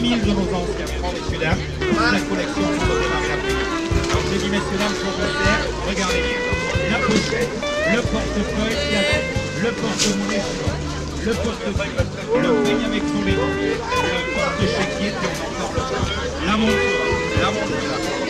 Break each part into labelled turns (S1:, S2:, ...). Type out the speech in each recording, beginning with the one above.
S1: 1000 de nos anciens francs, messieurs, dames. Toute la collection pour démarrer la première. Alors j'ai dit, messieurs, dames, pour vous faire, regardez bien. La pochette, le portefeuille qui avance, le porte-monnaie suivant, le portefeuille, le peigne avec son verrouillé, le porte-chéquier, puis on en parle pas. La montre, la montre, la montre.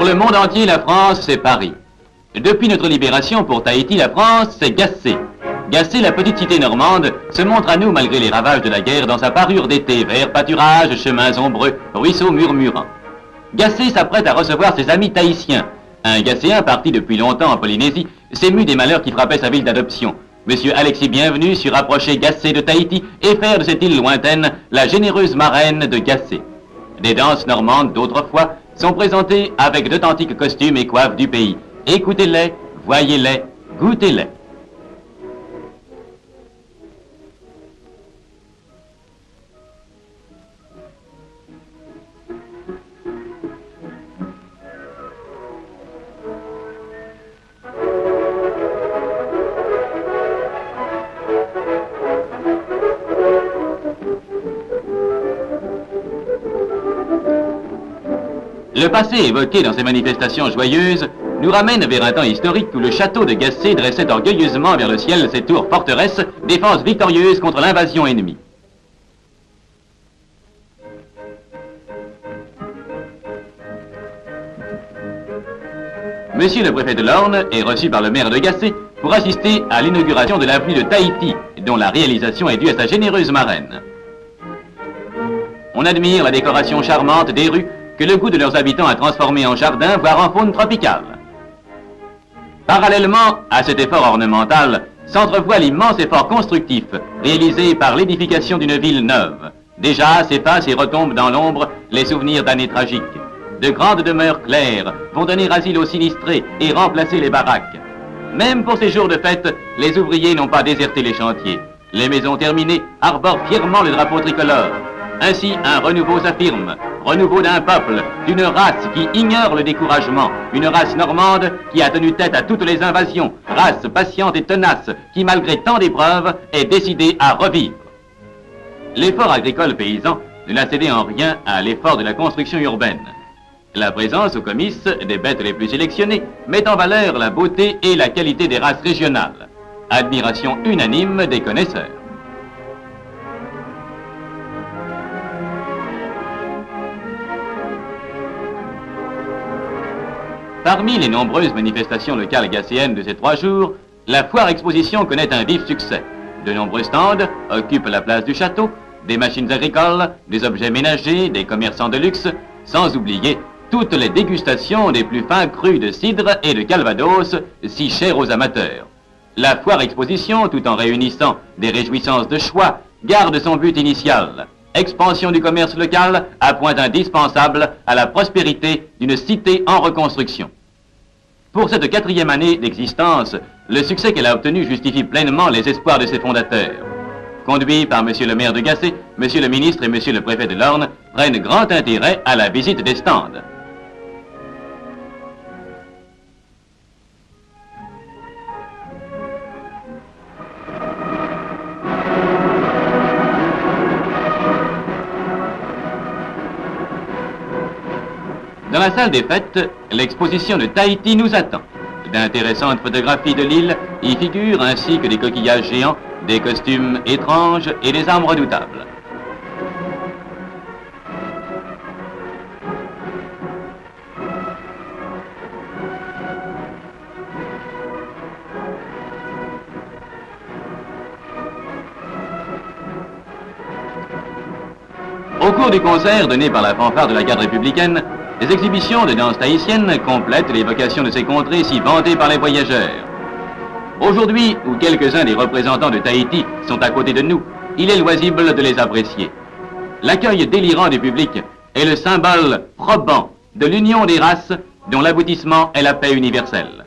S2: le monde entier, la France, c'est Paris. Depuis notre libération pour Tahiti, la France, c'est Gassé. Gassé, la petite cité normande, se montre à nous malgré les ravages de la guerre dans sa parure d'été, verts pâturages, chemins ombreux, ruisseaux murmurants. Gassé s'apprête à recevoir ses amis tahitiens. Un Gasséen parti depuis longtemps en Polynésie s'émut des malheurs qui frappaient sa ville d'adoption. Monsieur Alexis Bienvenu sut rapprocher Gassé de Tahiti et faire de cette île lointaine la généreuse marraine de Gassé. Des danses normandes d'autrefois sont présentées avec d'authentiques costumes et coiffes du pays. Écoutez-les, voyez-les, goûtez-les. Le passé évoqué dans ces manifestations joyeuses nous ramène vers un temps historique où le château de Gassé dressait orgueilleusement vers le ciel ses tours forteresses, défense victorieuse contre l'invasion ennemie. Monsieur le préfet de l'Orne est reçu par le maire de Gassé pour assister à l'inauguration de l'avenue de Tahiti, dont la réalisation est due à sa généreuse marraine. On admire la décoration charmante des rues que le goût de leurs habitants a transformé en jardin, voire en faune tropicale. Parallèlement à cet effort ornemental, s'entrevoit l'immense effort constructif réalisé par l'édification d'une ville neuve. Déjà s'effacent et retombent dans l'ombre les souvenirs d'années tragiques. De grandes demeures claires vont donner asile aux sinistrés et remplacer les baraques. Même pour ces jours de fête, les ouvriers n'ont pas déserté les chantiers. Les maisons terminées arborent fièrement le drapeau tricolore. Ainsi, un renouveau s'affirme, renouveau d'un peuple, d'une race qui ignore le découragement, une race normande qui a tenu tête à toutes les invasions, race patiente et tenace qui, malgré tant d'épreuves, est décidée à revivre. L'effort agricole paysan ne l'a cédé en rien à l'effort de la construction urbaine. La présence au comice des bêtes les plus sélectionnées met en valeur la beauté et la qualité des races régionales. Admiration unanime des connaisseurs. Parmi les nombreuses manifestations locales gasséennes de ces 3 jours, la foire-exposition connaît un vif succès. De nombreux stands occupent la place du château, des machines agricoles, des objets ménagers, des commerçants de luxe, sans oublier toutes les dégustations des plus fins crus de cidre et de calvados, si chers aux amateurs. La foire-exposition, tout en réunissant des réjouissances de choix, garde son but initial. Expansion du commerce local à point indispensable à la prospérité d'une cité en reconstruction. Pour cette 4e année d'existence, le succès qu'elle a obtenu justifie pleinement les espoirs de ses fondateurs. Conduits par monsieur le maire de Gassé, monsieur le ministre et monsieur le préfet de l'Orne prennent grand intérêt à la visite des stands. Dans la salle des fêtes, l'exposition de Tahiti nous attend. D'intéressantes photographies de l'île y figurent ainsi que des coquillages géants, des costumes étranges et des armes redoutables. Au cours du concert donné par la fanfare de la garde républicaine, les exhibitions de danse tahitienne complètent l'évocation de ces contrées si vantées par les voyageurs. Aujourd'hui, où quelques-uns des représentants de Tahiti sont à côté de nous, il est loisible de les apprécier. L'accueil délirant du public est le symbole probant de l'union des races dont l'aboutissement est la paix universelle.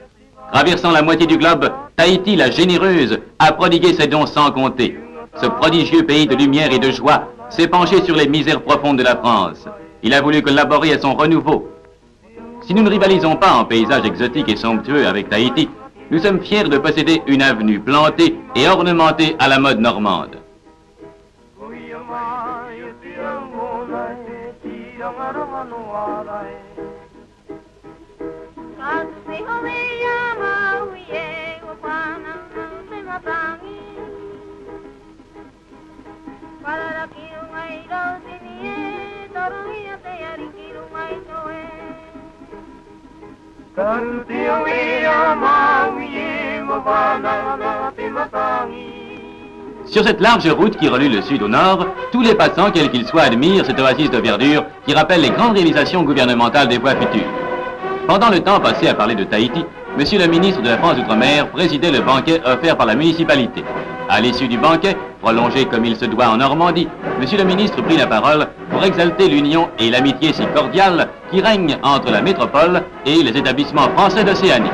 S2: Traversant la moitié du globe, Tahiti, la généreuse, a prodigué ses dons sans compter. Ce prodigieux pays de lumière et de joie s'est penché sur les misères profondes de la France. Il a voulu collaborer à son renouveau. Si nous ne rivalisons pas en paysages exotiques et somptueux avec Tahiti, nous sommes fiers de posséder une avenue plantée et ornementée à la mode normande. Sur cette large route qui relie le sud au nord, tous les passants, quels qu'ils soient, admirent cette oasis de verdure qui rappelle les grandes réalisations gouvernementales des voies futures. Pendant le temps passé à parler de Tahiti, Monsieur le ministre de la France d'Outre-mer présidait le banquet offert par la municipalité. À l'issue du banquet, prolongé comme il se doit en Normandie, Monsieur le ministre prit la parole pour exalter l'union et l'amitié si cordiale qui règnent entre la métropole et les établissements français d'Océanie.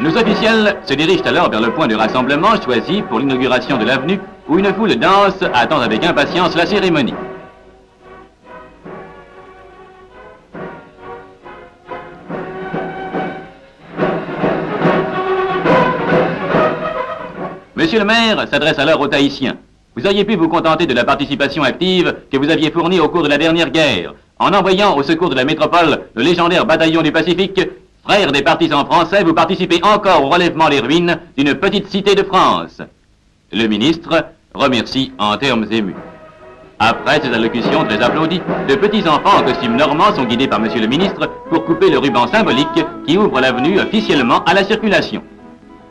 S2: Nos officiels se dirigent alors vers le point de rassemblement choisi pour l'inauguration de l'avenue où une foule dense attend avec impatience la cérémonie. Monsieur le maire s'adresse alors aux Tahitiens. Vous auriez pu vous contenter de la participation active que vous aviez fournie au cours de la dernière guerre, en envoyant au secours de la métropole le légendaire bataillon du Pacifique. Frères des partisans français, vous participez encore au relèvement des ruines d'une petite cité de France. Le ministre remercie en termes émus. Après ces allocutions très applaudies, de petits enfants en costume normand sont guidés par monsieur le ministre pour couper le ruban symbolique qui ouvre l'avenue officiellement à la circulation.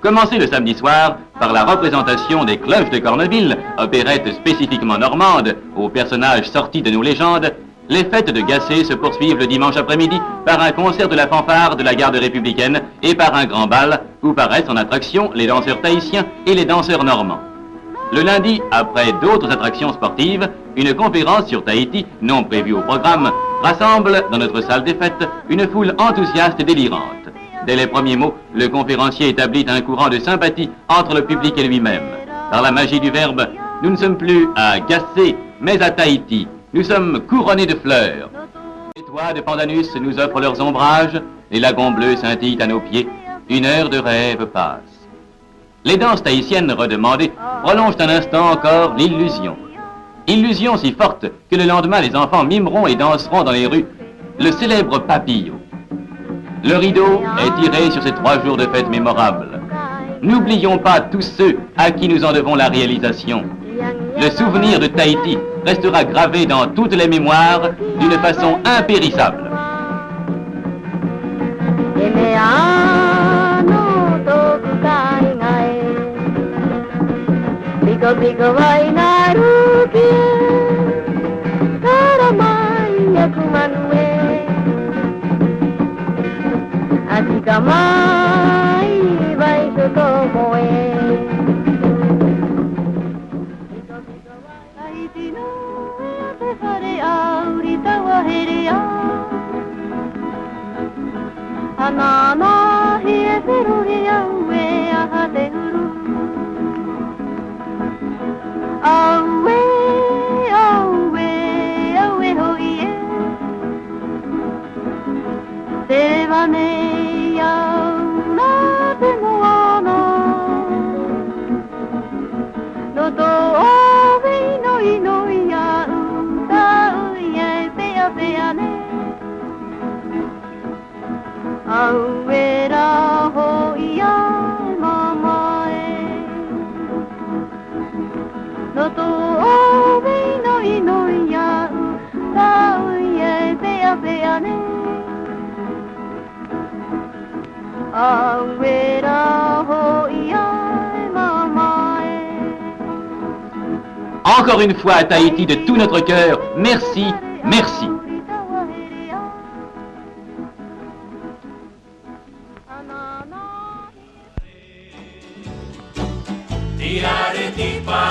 S2: Commencez le samedi soir par la représentation des Cloches de Corneville, opérette spécifiquement normande aux personnages sortis de nos légendes. Les fêtes de Gacé se poursuivent le dimanche après-midi par un concert de la fanfare de la garde républicaine et par un grand bal où paraissent en attraction les danseurs tahitiens et les danseurs normands. Le lundi, après d'autres attractions sportives, une conférence sur Tahiti, non prévue au programme, rassemble dans notre salle des fêtes une foule enthousiaste et délirante. Dès les premiers mots, le conférencier établit un courant de sympathie entre le public et lui-même. Par la magie du verbe, nous ne sommes plus à Gacé, mais à Tahiti. Nous sommes couronnés de fleurs. Les toits de Pandanus nous offrent leurs ombrages, les lagons bleus scintillent à nos pieds. Une heure de rêve passe. Les danses tahitiennes redemandées prolongent un instant encore l'illusion. Illusion si forte que le lendemain les enfants mimeront et danseront dans les rues le célèbre papillon. Le rideau est tiré sur ces 3 jours de fête mémorables. N'oublions pas tous ceux à qui nous en devons la réalisation. Le souvenir de Tahiti restera gravé dans toutes les mémoires d'une façon impérissable. Encore une fois à Tahiti de tout notre cœur, merci, merci.
S3: Tirare tipa